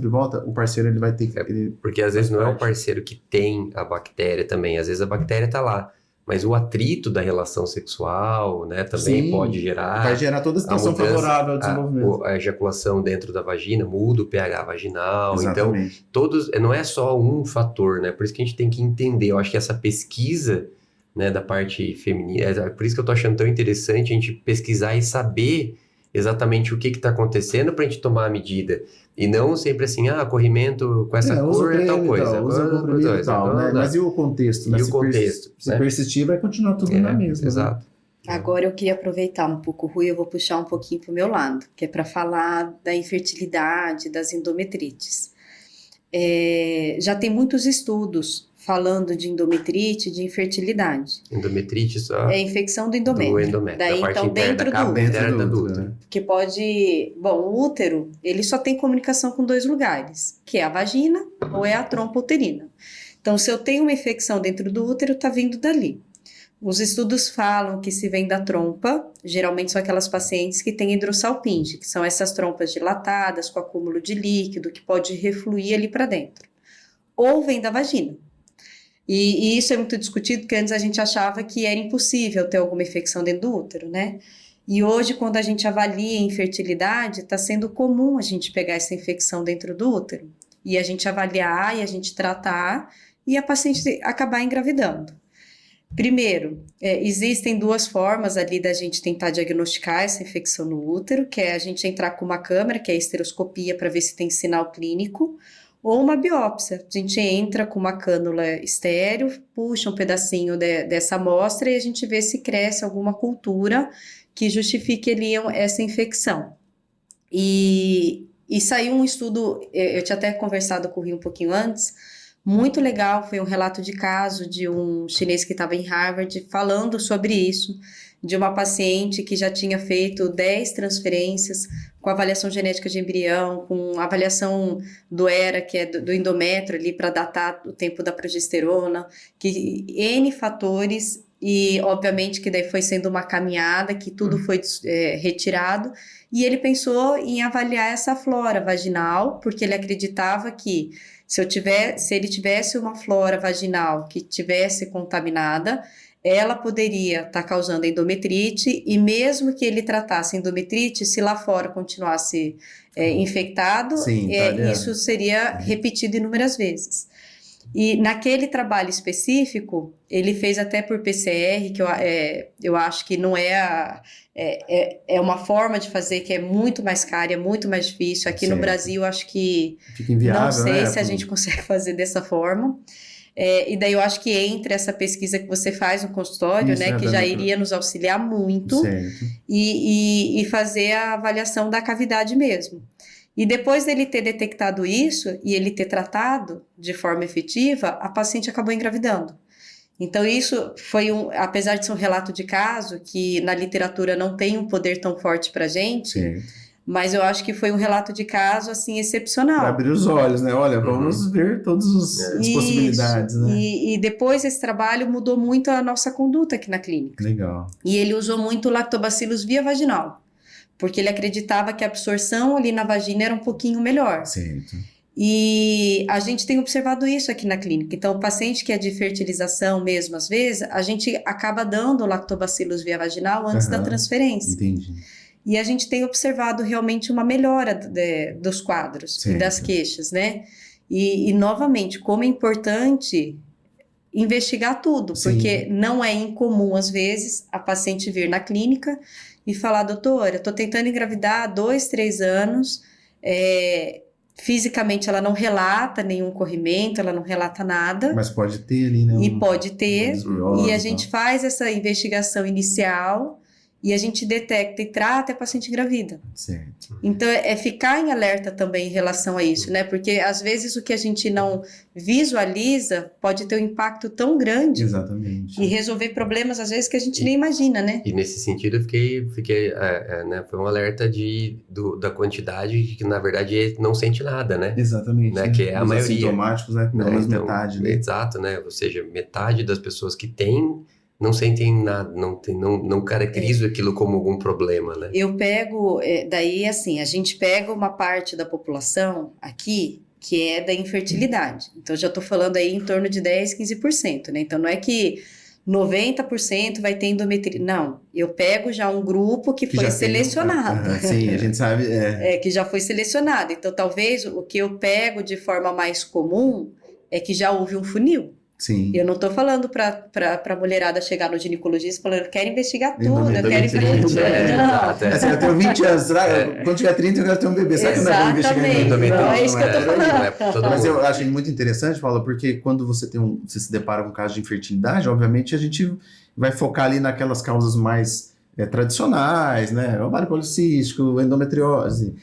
o parceiro ele vai ter que... Porque às vezes não é o parceiro que tem a bactéria também, às vezes a bactéria tá lá, mas o atrito da relação sexual, né, também pode gerar... Vai gerar toda a situação favorável ao desenvolvimento. A ejaculação dentro da vagina muda o pH vaginal. Exatamente. Então, não é só um fator, né? Por isso que a gente tem que entender. Eu acho que essa pesquisa, né, da parte feminina, por isso que eu tô achando tão interessante a gente pesquisar e saber exatamente o que está acontecendo para a gente tomar a medida. E não sempre assim, corrimento com essa cor é tal coisa. Usa comprimido e tal, né? Mas e o contexto? Né? E o contexto. Se persistir, vai continuar tudo na mesma. Exato. Né? Agora eu queria aproveitar um pouco, Rui, eu vou puxar um pouquinho para o meu lado, que é para falar da infertilidade, das endometrites. Já tem muitos estudos falando de endometrite e de infertilidade. Endometrite só... É infecção do endométrio. Do endométrio. Daí, da parte então, dentro do útero. Né? Que pode... Bom, o útero, ele só tem comunicação com 2 lugares, que é a vagina ou é a trompa uterina. Então, se eu tenho uma infecção dentro do útero, tá vindo dali. Os estudos falam que se vem da trompa, geralmente são aquelas pacientes que têm hidrossalpinge, que são essas trompas dilatadas, com acúmulo de líquido, que pode refluir ali para dentro. Ou vem da vagina. E isso é muito discutido, porque antes a gente achava que era impossível ter alguma infecção dentro do útero, né? E hoje, quando a gente avalia a infertilidade, está sendo comum a gente pegar essa infecção dentro do útero. E a gente avaliar, e a gente tratar, e a paciente acabar engravidando. Primeiro, existem 2 formas ali da gente tentar diagnosticar essa infecção no útero, que é a gente entrar com uma câmera, que é a esteroscopia, para ver se tem sinal clínico, ou uma biópsia. A gente entra com uma cânula estéreo, puxa um pedacinho dessa amostra e a gente vê se cresce alguma cultura que justifique ali essa infecção. E saiu um estudo, eu tinha até conversado com o Rio um pouquinho antes, muito legal, foi um relato de caso de um chinês que estava em Harvard falando sobre isso, de uma paciente que já tinha feito 10 transferências com avaliação genética de embrião, com avaliação do ERA, que é do endométrio ali, para datar o tempo da progesterona, que N fatores, e obviamente que daí foi sendo uma caminhada, que tudo foi retirado, e ele pensou em avaliar essa flora vaginal, porque ele acreditava que se ele tivesse uma flora vaginal que tivesse contaminada, ela poderia estar causando endometrite, e mesmo que ele tratasse endometrite, se lá fora continuasse infectado, isso seria repetido inúmeras vezes. E naquele trabalho específico, ele fez até por PCR, que eu acho que não é uma forma de fazer que é muito mais cara, é muito mais difícil. Aqui no Brasil, acho que fica inviável, não sei se a gente consegue fazer dessa forma. E daí eu acho que entre essa pesquisa que você faz no consultório, Isso, né, que da já necro- iria nos auxiliar muito, Certo. e fazer a avaliação da cavidade mesmo. E depois dele ter detectado isso e ele ter tratado de forma efetiva, a paciente acabou engravidando. Então, isso foi apesar de ser um relato de caso, que na literatura não tem um poder tão forte para gente, Certo. mas eu acho que foi um relato de caso, assim, Para excepcional. abrir os olhos, né? Olha, vamos ver todas as Isso. possibilidades, né? E depois esse trabalho mudou muito a nossa conduta aqui na clínica. Legal. E ele usou muito o lactobacillus via vaginal, porque ele acreditava que a absorção ali na vagina era um pouquinho melhor. Certo. E a gente tem observado isso aqui na clínica. Então, o paciente que é de fertilização mesmo, às vezes, a gente acaba dando o lactobacillus via vaginal antes da Aham. transferência. Entendi. E a gente tem observado realmente uma melhora dos quadros e Certo. das queixas, né? E, novamente, como é importante investigar tudo, Sim. porque não é incomum, às vezes, a paciente vir na clínica e falar, doutora, eu tô tentando engravidar há 2, 3 anos, fisicamente ela não relata nenhum corrimento, ela não relata nada, Mas pode ter ali, né? e pode ter, desbiose e a e gente tal. faz essa investigação inicial e a gente detecta e trata e a paciente engravida. Certo. Então, é ficar em alerta também em relação a isso, né? Porque, às vezes, o que a gente não visualiza pode ter um impacto tão grande Exatamente. e resolver problemas, às vezes, que a gente nem imagina, né? E nesse sentido eu fiquei né, foi um alerta da quantidade que na verdade não sente nada, né? Exatamente. Né, que é a Os maioria. assintomáticos, né? Pelo Né? menos Então, metade, né? Exato, né? Ou seja, metade das pessoas que têm não sentem nada, não caracterizam aquilo como algum problema, né? Eu pego, daí assim, a gente pega uma parte da população aqui que é da infertilidade. Então, já estou falando aí em torno de 10, 15%, né? Então, não é que 90% vai ter endometriose. Não, eu pego já um grupo que foi já tem- selecionado. Sim, a gente sabe. Que já foi selecionado. Então, talvez o que eu pego de forma mais comum é que já houve um funil. Sim. Eu não estou falando para a mulherada chegar no ginecologista falando, quero investigar tudo, eu quero Endometriose, investigar. Não. exato, Assim, eu tenho 20 anos, quando tiver 30 eu quero ter um bebê. Sabe que eu não vou investigar Exatamente. endometriose? Não, é isso que eu tô por aí, falando. não é por todo Mas mundo. eu acho muito interessante, Paula, porque quando você se depara com um caso de infertilidade, obviamente a gente vai focar ali naquelas causas mais tradicionais, né? Ovário policístico, endometriose,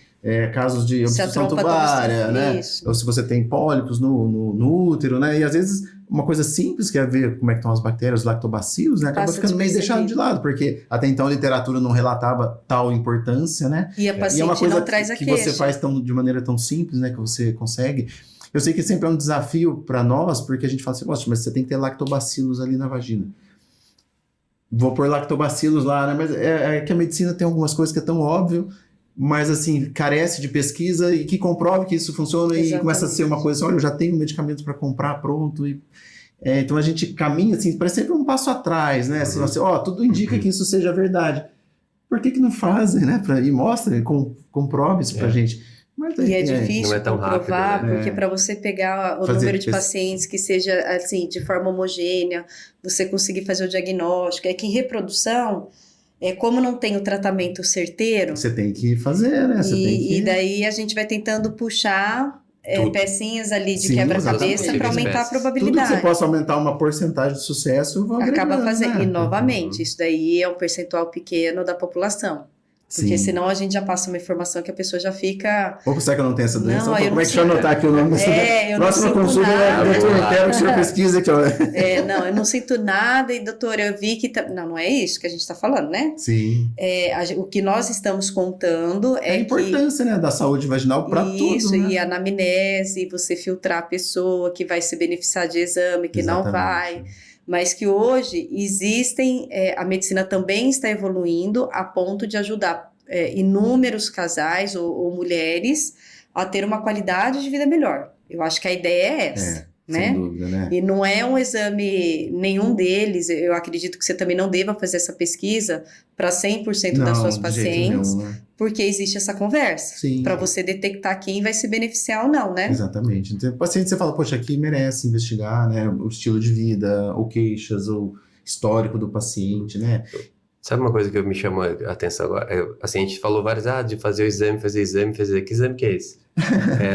casos de Se a obstrução trompa tubária, tá- né? Isso. Ou se você tem pólipos no útero, né? E às vezes uma coisa simples, que é ver como é que estão as bactérias, os lactobacilos, né? Acaba Passa ficando meio deixado despercebido. de lado, porque até então a literatura não relatava tal importância, né? E a E é paciente uma coisa não traz a que queixa. você faz de maneira tão simples, né? Que você consegue. Eu sei que sempre é um desafio para nós, porque a gente fala assim, nossa, mas você tem que ter lactobacilos ali na vagina. Vou pôr lactobacilos lá, né? Mas é que a medicina tem algumas coisas que é tão óbvio, mas assim, carece de pesquisa e que comprove que isso funciona. Exatamente. E começa a ser uma coisa assim, olha, eu já tenho medicamentos para comprar pronto. Então a gente caminha assim, parece sempre um passo atrás, né? Assim, tudo indica que isso seja verdade. Por que não fazem, né? E mostrem, comprove isso pra gente. Mas, E é difícil Não é tão comprovar, rápido, né? porque para você pegar o Fazer número de pacientes que seja assim, de forma homogênea, você conseguir fazer o diagnóstico, é que em reprodução, como não tem o tratamento certeiro, Você tem que fazer, né? Você tem que... e daí a gente vai tentando puxar Tudo. pecinhas ali de Sim, quebra-cabeça exatamente. para aumentar a Peças. Tudo que probabilidade. você possa aumentar uma porcentagem de sucesso, vão Acaba agregando, fazendo. né? E novamente, isso daí é um percentual pequeno da população. Porque Sim. senão a gente já passa uma informação que a pessoa já fica. Ou será que eu não tenho essa doença? Não, eu Como não é que deixa eu sinto. anotar aqui o nome dessa Eu não Próxima sinto consulta, nada. doutor, eu quero que o senhor pesquise aqui, ó. Não, eu não sinto nada, e doutora, eu vi que. Não é isso que a gente está falando, né? Sim. O que nós estamos contando É a que. importância, né, da saúde vaginal para Isso, tudo, né? e a anamnese, você filtrar a pessoa que vai se beneficiar de exame, que não vai. Mas que hoje existem, a medicina também está evoluindo a ponto de ajudar inúmeros casais ou mulheres a ter uma qualidade de vida melhor. Eu acho que a ideia é essa, né? Sem dúvida, né? E não é um exame, nenhum deles, eu acredito que você também não deva fazer essa pesquisa para 100% das suas de jeito pacientes, nenhum, né? porque existe essa conversa, Sim. para você detectar quem vai se beneficiar ou não, né? Exatamente. Então, o paciente, você fala, poxa, aqui merece investigar, né, o estilo de vida, ou queixas, ou histórico do paciente, né? Sabe uma coisa que me chamou a atenção agora? Assim, a gente falou várias, de fazer o exame, fazer que exame que é esse?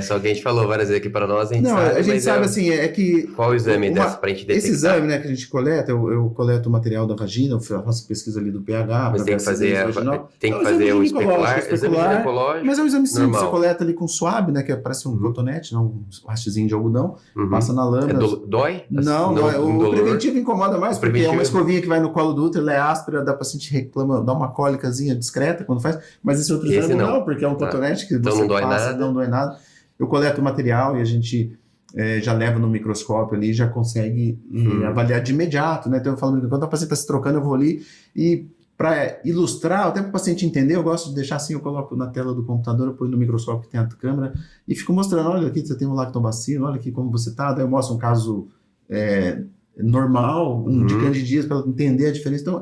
Só que a gente falou várias vezes aqui para nós, a gente Não, sabe, a gente mas sabe assim, é que qual o exame dessa para a gente detectar? esse exame, né, que a gente coleta, eu coleto o material da vagina, eu faço pesquisa ali do pH, Mas para tem ver que a fazer, acidez vaginal. tem É que um fazer o exame ginecológico, exame ginecológico, mas é um exame simples, normal. você coleta ali com suave, né, que parece um cotonete, não, um hastezinho de algodão, passa na lâmina. Dói? Não, o preventivo incomoda mais, porque é uma escovinha que vai no colo do útero, ela é áspera, da paciente reclama, dá uma cólicazinha discreta quando faz, mas esse outro exame não, porque é um cotonete que então você não dói passa, nada. não dói nada. Eu coleto o material e a gente já leva no microscópio ali, já consegue avaliar de imediato, né? Então eu falo, quando a paciente está se trocando, eu vou ali e para ilustrar, até para o paciente entender, eu gosto de deixar assim, eu coloco na tela do computador, eu ponho no microscópio que tem a câmera e fico mostrando, olha aqui, você tem um lactobacilo, olha aqui como você está, daí eu mostro um caso normal, de candidíase, para entender a diferença. Então,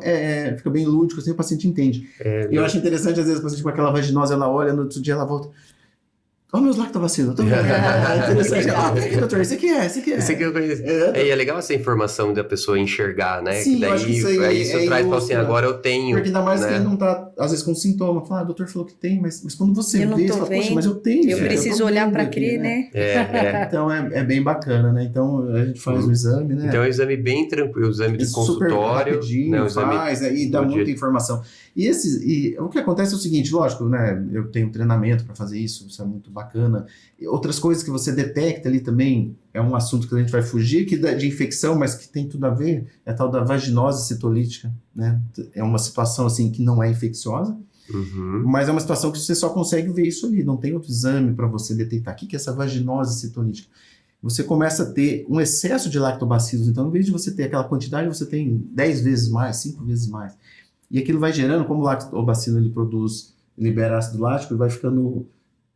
fica bem lúdico, assim o paciente entende. E eu acho interessante, às vezes, a paciente com aquela vaginose, ela olha, no outro dia ela volta, olha meus lactobacilos, é interessante. Doutor, esse aqui é. Esse aqui eu conheço. É legal essa informação da pessoa enxergar, né? Sim, que daí, eu acho que isso traz para assim, agora eu tenho. Porque ainda mais né? quem não tá, às vezes, com sintoma. Fala, doutor falou que tem, mas quando você vê, você fala, poxa, mas eu tenho. Eu preciso olhar para crer, né? Então, é bem bacana, né? Então, a gente faz o exame, né? Então, é um exame bem tranquilo, o exame de consultório. Super rapidinho, né? faz, e dá muita informação. E o que acontece é o seguinte, lógico, né? Eu tenho treinamento para fazer isso é muito bacana. E outras coisas que você detecta ali também, é um assunto que a gente vai fugir, que de infecção, mas que tem tudo a ver, é a tal da vaginose citolítica, né? É uma situação, assim, que não é infecciosa, mas é uma situação que você só consegue ver isso ali, não tem outro exame para você detectar. O que é essa vaginose citolítica? Você começa a ter um excesso de lactobacilos, então, em vez de você ter aquela quantidade, você tem 10 vezes mais, 5 vezes mais. E aquilo vai gerando, como o lactobacilo ele libera ácido lático, e vai ficando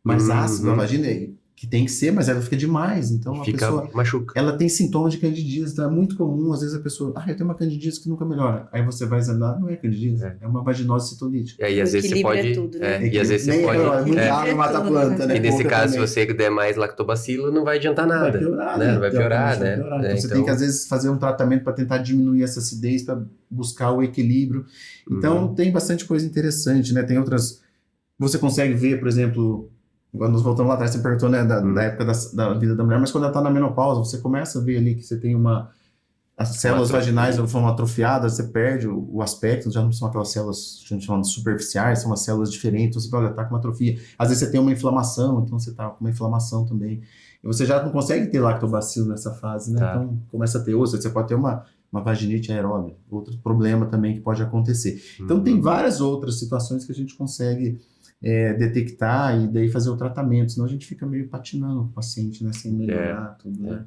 mais ácido na vagina, que tem que ser, mas ela fica demais. Então a pessoa machuca. Ela tem sintomas de candidíase, então é muito comum, às vezes a pessoa, eu tenho uma candidíase que nunca melhora. Aí você vai examinar, não é candidíase, é uma vaginose citolítica. E aí às vezes você pode. Tudo, né? E às vezes você pode. Muita água mata a planta, né? E nesse caso, também. se você der mais lactobacilo, não vai adiantar nada. Vai piorar, né? Não vai piorar, né? Então você tem que, às vezes, fazer um tratamento para tentar diminuir essa acidez, para buscar o equilíbrio. Então, tem bastante coisa interessante, né? Tem outras... Você consegue ver, por exemplo, quando nós voltamos lá atrás, você perguntou, né, da época da vida da mulher, mas quando ela está na menopausa, você começa a ver ali que você tem as células vaginais foram atrofiadas, você perde o aspecto, já não são aquelas células que a gente chama de superficiais, são umas células diferentes, então você fala, olha, tá com uma atrofia. Às vezes você tem uma inflamação, então você tá com uma inflamação também. E você já não consegue ter lactobacilo nessa fase, né? Então começa a ter você pode ter uma vaginite aeróbica, outro problema também que pode acontecer. Então tem várias outras situações que a gente consegue detectar e daí fazer o tratamento, senão a gente fica meio patinando com o paciente, né? Sem melhorar tudo, né?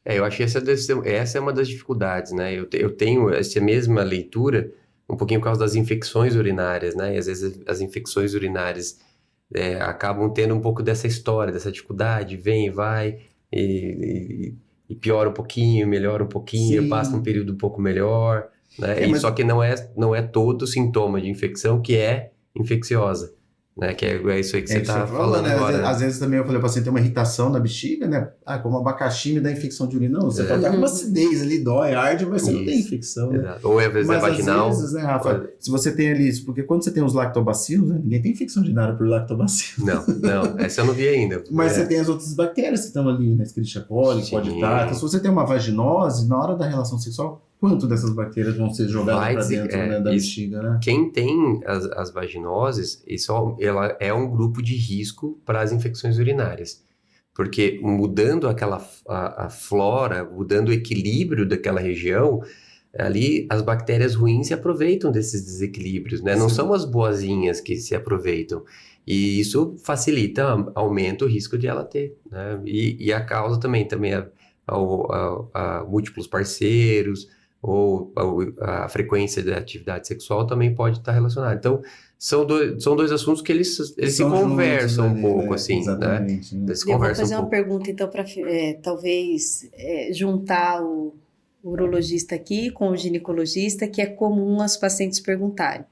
Eu acho que essa é uma das dificuldades, né? Eu tenho essa mesma leitura um pouquinho por causa das infecções urinárias, né? E às vezes as infecções urinárias acabam tendo um pouco dessa história, dessa dificuldade, vem e vai, e piora um pouquinho, melhora um pouquinho, Sim. passa um período um pouco melhor, né? Só que não é todo sintoma de infecção que é infecciosa. Né? Que é isso aí que você está falando né? agora. Às vezes também eu falei para você tem uma irritação na bexiga, né? Como abacaxi me dá infecção de urina. Não, você pode estar com uma acidez ali, dói, arde, mas você não tem infecção, né? Ou às vezes mas vaginal. Às vezes, né, Rafa, se você tem ali isso, porque quando você tem os lactobacilos, né, ninguém tem infecção urinária por lactobacilo. Não, essa eu não vi ainda. Mas você tem as outras bactérias que estão ali, né? Escherichia coli, pode estar. Então, se você tem uma vaginose, na hora da relação sexual, quanto dessas bactérias vão ser jogadas para dentro da bexiga, né? Quem tem as vaginoses, ela é um grupo de risco para as infecções urinárias. Porque mudando a flora, mudando o equilíbrio daquela região, ali as bactérias ruins se aproveitam desses desequilíbrios, né? Não são as boazinhas que se aproveitam. E isso aumenta o risco de ela ter, né? E a causa também a múltiplos parceiros, ou a frequência da atividade sexual também pode estar relacionada. Então, são dois assuntos que eles se conversam um pouco, assim, exatamente, né? Eles Eu vou conversam fazer uma pergunta, então, para talvez juntar o urologista aqui com o ginecologista, que é comum as pacientes perguntarem.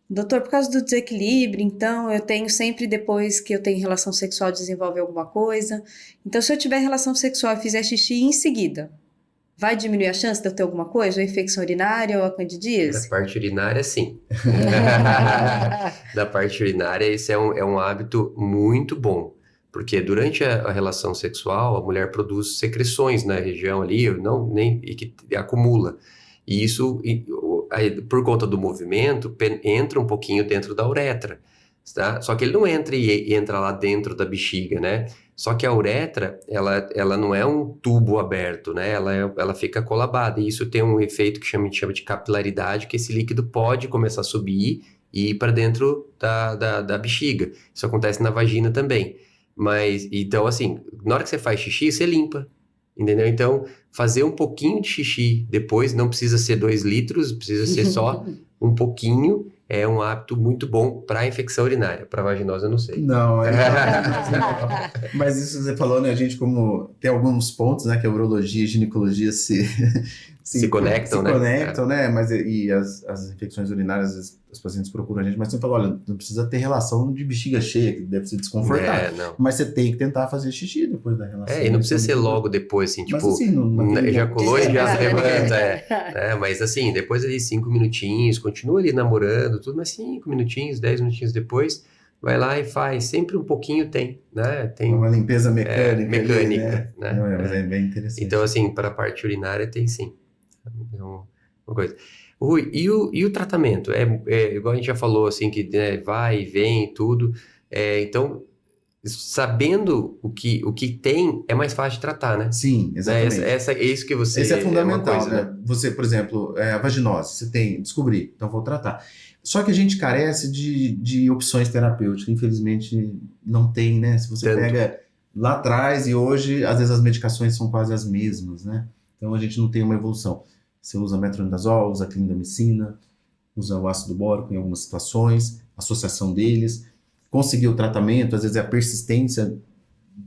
Doutor, por causa do desequilíbrio, então, eu tenho sempre, depois que eu tenho relação sexual, desenvolve alguma coisa. Então, se eu tiver relação sexual e fizer xixi em seguida, vai diminuir a chance de eu ter alguma coisa? Ou infecção urinária ou a candidíase? Da parte urinária, sim. Da parte urinária, esse é um hábito muito bom. Porque durante a relação sexual, a mulher produz secreções na região ali, e que acumula. E isso, aí, por conta do movimento, entra um pouquinho dentro da uretra, tá? Só que ele não entra e entra lá dentro da bexiga, né? Só que a uretra, ela não é um tubo aberto, né? Ela fica colabada, e isso tem um efeito que a gente chama de capilaridade, que esse líquido pode começar a subir e ir para dentro da bexiga. Isso acontece na vagina também. Mas, então, assim, na hora que você faz xixi, você limpa, entendeu? Então, fazer um pouquinho de xixi depois, não precisa ser 2 litros, precisa ser só um pouquinho, é um hábito muito bom para infecção urinária. Para vaginose, eu não sei. Não, mas isso você falou, né? A gente, como tem alguns pontos, né? Que a urologia e ginecologia se conectam, né? Se conectam, né? Mas e as infecções urinárias, os pacientes procuram a gente, mas você falou, olha, não precisa ter relação de bexiga cheia, que deve ser desconfortável. Não. Mas você tem que tentar fazer xixi depois da relação. E não precisa ser logo depois, assim, tipo, mas, assim, ejaculou e já levanta. Mas assim, depois ali 5 minutinhos, continua ali namorando, tudo, mas 5 minutinhos, 10 minutinhos depois, vai lá e faz. Sempre um pouquinho tem, né? Tem uma limpeza mecânica. Mecânica, né? Não, mas é bem interessante. Então, assim, para a parte urinária tem sim. Então, uma coisa. Rui, e o tratamento? Igual a gente já falou, assim, que né, vai e vem e tudo. Então, sabendo o que tem, é mais fácil de tratar, né? Sim, exatamente. É isso que você... Esse é fundamental, uma coisa, né? Você, por exemplo, a vaginose, você tem, descobrir, então vou tratar. Só que a gente carece de opções terapêuticas, infelizmente não tem, né? Se você pega lá atrás e hoje, às vezes as medicações são quase as mesmas, né? Então a gente não tem uma evolução. Você usa metronidazol, usa clindamicina, usa o ácido bórico em algumas situações, associação deles, conseguir o tratamento, às vezes é a persistência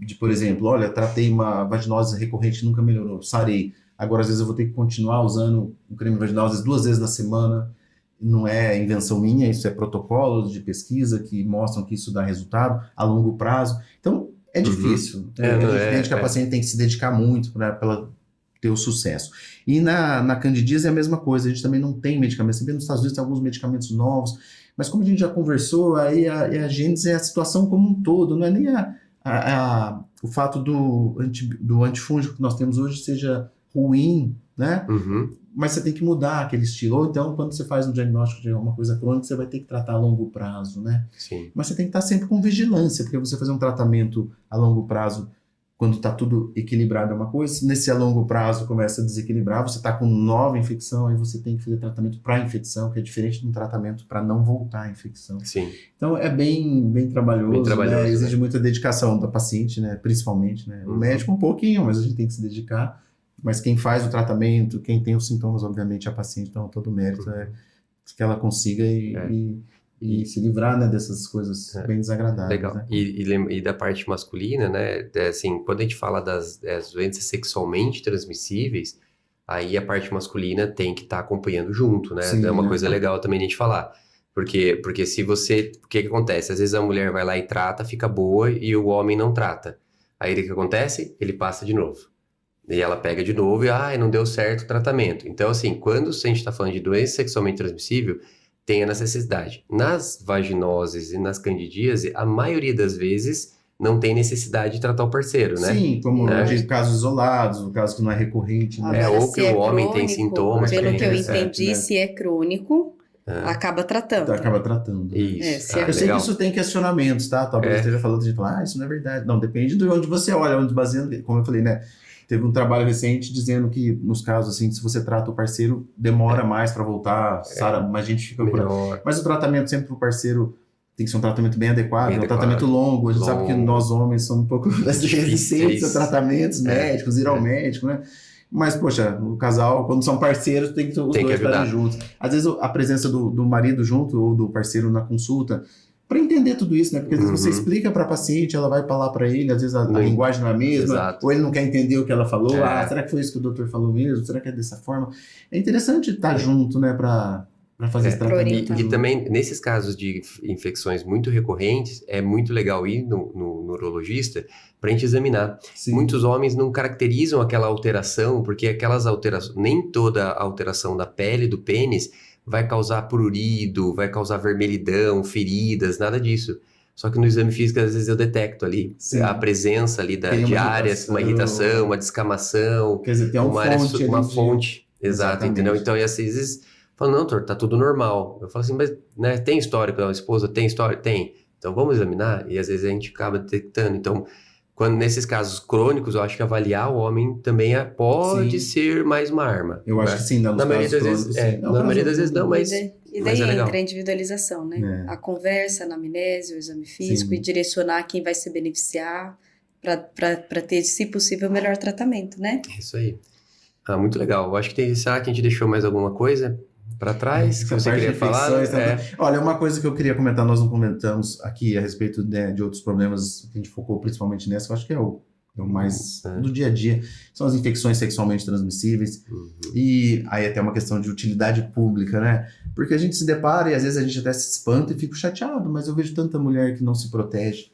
de, por exemplo, olha, tratei uma vaginose recorrente, nunca melhorou, sarei. Agora, às vezes eu vou ter que continuar usando o creme vaginal, às vezes 2 vezes na semana. Não é invenção minha, isso é protocolos de pesquisa que mostram que isso dá resultado a longo prazo. Então, é difícil. A gente entende que a paciente tem que se dedicar muito para ela ter o sucesso. E na candidíase é a mesma coisa, a gente também não tem medicamentos. Você vê nos Estados Unidos tem alguns medicamentos novos, mas como a gente já conversou, aí a gênese é a situação como um todo, não é nem o fato do antifúngico que nós temos hoje seja ruim, né? Mas você tem que mudar aquele estilo. Ou então, quando você faz um diagnóstico de alguma coisa crônica, você vai ter que tratar a longo prazo, né? Sim. Mas você tem que estar sempre com vigilância, porque você fazer um tratamento a longo prazo, quando está tudo equilibrado é uma coisa, nesse a longo prazo começa a desequilibrar, você está com nova infecção, aí você tem que fazer tratamento para infecção, que é diferente de um tratamento para não voltar à infecção. Sim. Então é bem trabalhoso, né? Exige muita dedicação da paciente, né? Principalmente, né? O médico um pouquinho, mas a gente tem que se dedicar. Mas quem faz o tratamento, quem tem os sintomas, obviamente, é a paciente, então todo o mérito é que ela consiga e se livrar, né, dessas coisas bem desagradáveis. Legal. Né? E da parte masculina, né, assim, quando a gente fala das doenças sexualmente transmissíveis, aí a parte masculina tem que estar acompanhando junto, né? Sim, é uma coisa legal também a gente falar. Porque se você... O que acontece? Às vezes a mulher vai lá e trata, fica boa, e o homem não trata. Aí o que acontece? Ele passa de novo. E ela pega de novo e, não deu certo o tratamento. Então, assim, quando a gente está falando de doença sexualmente transmissível, tem a necessidade. Nas vaginoses e nas candidíase, a maioria das vezes não tem necessidade de tratar o parceiro, né? Sim, como de casos isolados, o caso que não é recorrente. Né? Ou que o homem tem sintomas. Pelo que eu entendi, se é crônico, acaba tratando. Acaba tratando. Isso. Eu sei que isso tem questionamentos, tá? Talvez eu esteja falando de falar, isso não é verdade. Não, depende de onde você olha, onde baseando, como eu falei, né? Teve um trabalho recente dizendo que, nos casos assim, se você trata o parceiro, demora mais para voltar, mas a gente fica por aí. Mas o tratamento sempre pro parceiro tem que ser um tratamento bem adequado, um tratamento longo. A gente sabe que nós homens somos um pouco resistentes a tratamentos médicos, ir ao médico, né? Mas, poxa, o casal, quando são parceiros, tem que os dois estarem juntos. Às vezes a presença do marido junto ou do parceiro na consulta, para entender tudo isso, né? Porque às vezes você explica para a paciente, ela vai falar para ele, às vezes a linguagem não é a mesma, ou ele não quer entender o que ela falou. Será que foi isso que o doutor falou mesmo? Será que é dessa forma? É interessante estar junto, né? Para fazer esse tratamento. E também, nesses casos de infecções muito recorrentes, é muito legal ir no urologista para a gente examinar. Sim. Muitos homens não caracterizam aquela alteração, porque aquelas alterações, nem toda alteração da pele do pênis vai causar prurido, vai causar vermelhidão, feridas, nada disso. Só que no exame físico, às vezes eu detecto ali Sim. a presença ali Tem de uma áreas, uma irritação, uma descamação, Quer dizer, tem uma fonte uma ali de... fonte, exato, entendeu? Exatamente. Então, e às vezes, falo, não, doutor, tá tudo normal. Eu falo assim, mas, né, tem histórico da esposa? Tem histórico? Tem. Então, vamos examinar? E às vezes a gente acaba detectando. Então, nesses casos crônicos, eu acho que avaliar o homem também pode Sim. ser mais uma arma, Eu acho né? que sim, nos Na maioria casos das vezes, crônicos, sim. Não, na caso maioria das vezes não, algum. mas E mas daí é legal. entra a individualização, né? É. A conversa, a anamnese, o exame físico Sim. e direcionar quem vai se beneficiar para ter, se possível, o melhor tratamento, né? Isso aí. Ah, muito legal. Eu acho que será que a gente deixou mais alguma coisa para trás que Essa você parte de queria falar? infecções, olha, uma coisa que eu queria comentar, nós não comentamos aqui a respeito de outros problemas, que a gente focou principalmente nessa, eu acho que é o mais do dia a dia, são as infecções sexualmente transmissíveis, e aí até uma questão de utilidade pública, né? Porque a gente se depara e às vezes a gente até se espanta e fica chateado, mas eu vejo tanta mulher que não se protege,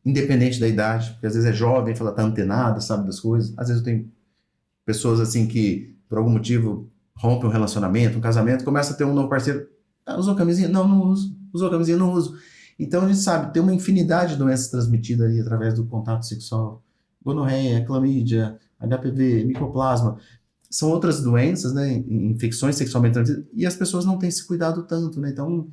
independente da idade, porque às vezes é jovem, fala, tá antenada, sabe das coisas, às vezes eu tenho pessoas assim que, por algum motivo, rompem um relacionamento, um casamento, começa a ter um novo parceiro, usou camisinha? Não, não uso. Usou camisinha? Não uso. Então a gente sabe, tem uma infinidade de doenças transmitidas aí através do contato sexual. Gonorreia, clamídia, HPV, micoplasma. São outras doenças, né, infecções sexualmente transmitidas, e as pessoas não têm se cuidado tanto, né? Então,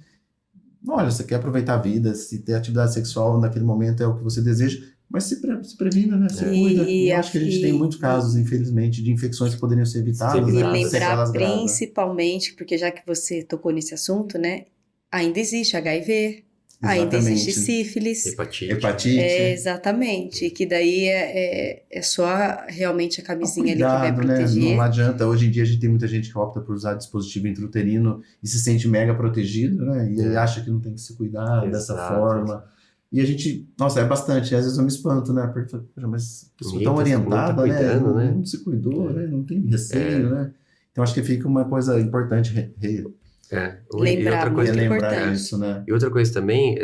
olha, você quer aproveitar a vida, se ter atividade sexual naquele momento é o que você deseja, mas se previna, né? Se cuida. E eu acho que a gente tem muitos casos, infelizmente, de infecções que poderiam ser evitadas, E né? lembrar Sequelas graves, né? principalmente, porque já que você tocou nesse assunto, né? Ainda existe HIV, ainda Exatamente. existe sífilis. Hepatite. Exatamente. Que daí é só realmente a camisinha ali que vai Cuidado, né? proteger. Não adianta. Hoje em dia a gente tem muita gente que opta por usar dispositivo intrauterino e se sente mega protegido, né? E acha que não tem que se cuidar dessa forma. E a gente, nossa, é bastante. Às vezes eu me espanto, né? Porque, poxa, mas a pessoa tão orientada, tá cuidando, né? né? Não se cuidou, né? Não tem receio, né? Então acho que fica uma coisa importante Lembrar, e outra coisa muito lembrar importante. isso, né? E outra coisa também,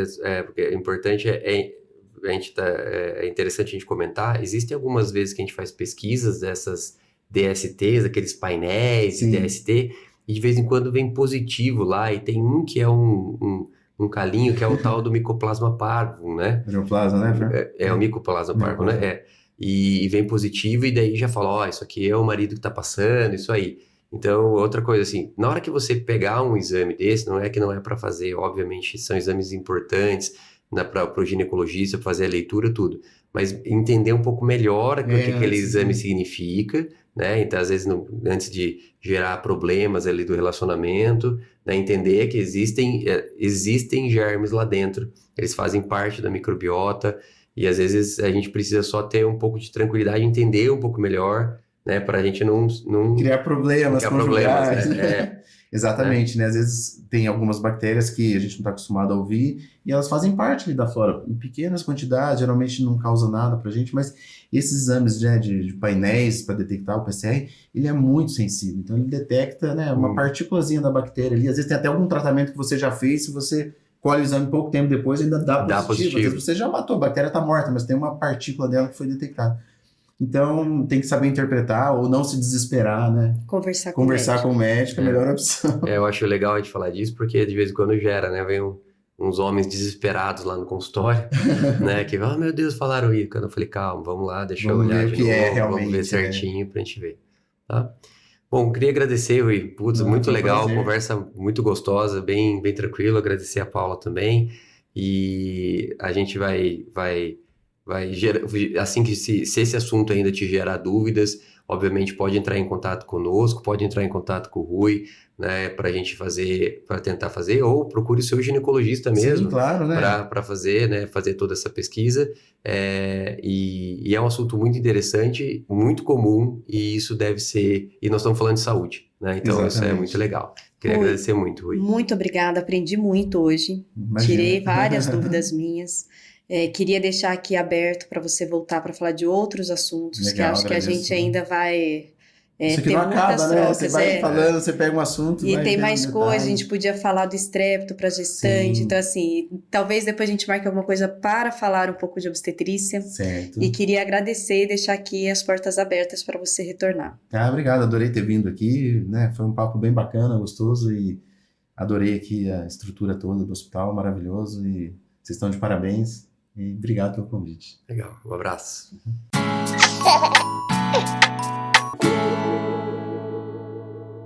porque é importante, a gente é interessante a gente comentar, existem algumas vezes que a gente faz pesquisas dessas DSTs, aqueles painéis de Sim. DST, e de vez em quando vem positivo lá, e tem um que é um calinho, que é o tal do Mycoplasma parvo, né? Neoplasma, né, Fer? É o Mycoplasma parvo, né? E vem positivo, e daí já fala, ó, isso aqui é o marido que tá passando, isso aí. Então, outra coisa assim, na hora que você pegar um exame desse, não é que não é para fazer, obviamente, são exames importantes para o ginecologista fazer a leitura, tudo, mas entender um pouco melhor o que aquele exame significa, né? Então, às vezes, antes de gerar problemas ali do relacionamento, né? Entender que existem germes lá dentro, eles fazem parte da microbiota, e às vezes a gente precisa só ter um pouco de tranquilidade, entender um pouco melhor, né, para a gente não criar problemas conjugais, né? Exatamente, né? Às vezes tem algumas bactérias que a gente não está acostumado a ouvir e elas fazem parte ali da flora, em pequenas quantidades, geralmente não causa nada pra gente, mas esses exames, né, de painéis para detectar o PCR, ele é muito sensível, então ele detecta, né, uma partículazinha da bactéria ali, às vezes tem até algum tratamento que você já fez, se você colhe o exame pouco tempo depois, ainda dá positivo. Às vezes você já matou, a bactéria está morta, mas tem uma partícula dela que foi detectada. Então, tem que saber interpretar ou não se desesperar, né? Conversar com o médico é a melhor opção. Eu acho legal a gente falar disso, porque de vez em quando gera, né? Vem uns homens desesperados lá no consultório, né? Que, meu Deus, falaram isso. Quando eu falei, calma, vamos lá, deixa eu olhar de novo, vamos ver certinho pra gente ver, tá? Bom, queria agradecer, Rui. Putz, muito legal, conversa muito gostosa, bem tranquilo. Agradecer a Paula também. E a gente vai gerar, assim que se esse assunto ainda te gerar dúvidas, obviamente pode entrar em contato conosco, pode entrar em contato com o Rui, né, para a gente para tentar fazer, ou procure o seu ginecologista mesmo. Sim, claro, né? Para fazer, né, fazer toda essa pesquisa. E é um assunto muito interessante, muito comum, e isso deve ser. E nós estamos falando de saúde, né? Então isso é muito legal. Queria agradecer muito, Rui. Muito obrigada, aprendi muito hoje. Imagina. Tirei várias dúvidas minhas. Queria deixar aqui aberto para você voltar para falar de outros assuntos, que acho que a gente ainda vai isso aqui ter não acaba, muitas né? trocas. Você vai falando, você pega um assunto e tem mais coisas, a gente podia falar do estrépito para gestante, então assim, talvez depois a gente marque alguma coisa para falar um pouco de obstetrícia. Certo. E queria agradecer e deixar aqui as portas abertas para você retornar. Obrigado, adorei ter vindo aqui, né? Foi um papo bem bacana, gostoso, e adorei aqui a estrutura toda do hospital, maravilhoso, e Vocês estão de parabéns e obrigado pelo convite. Legal, um abraço.